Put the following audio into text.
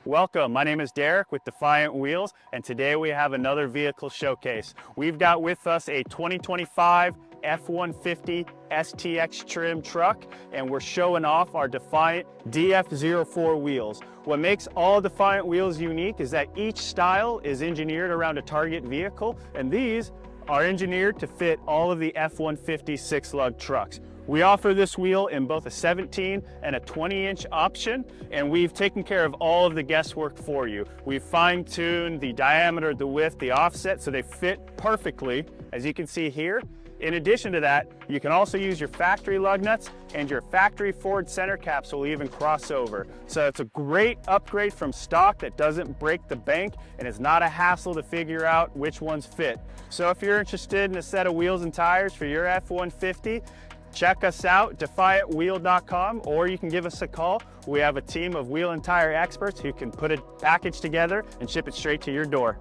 Welcome, my name is Derek with Defiant Wheels, and today we have another vehicle showcase. We've got with us a 2025 F-150 STX trim truck, and we're showing off our Defiant DF04 wheels. What makes all Defiant wheels unique is that each style is engineered around a target vehicle, and these are engineered to fit all of the F-150 six-lug trucks. We offer this wheel in both a 17 and a 20-inch option, and we've taken care of all of the guesswork for you. We've fine-tuned the diameter, the width, the offset, so they fit perfectly, as you can see here. In addition to that, you can also use your factory lug nuts, and your factory Ford center caps will even cross over. So it's a great upgrade from stock that doesn't break the bank, and it's not a hassle to figure out which ones fit. So if you're interested in a set of wheels and tires for your F-150, check us out, DefiantWheel.com, or you can give us a call. We have a team of wheel and tire experts who can put a package together and ship it straight to your door.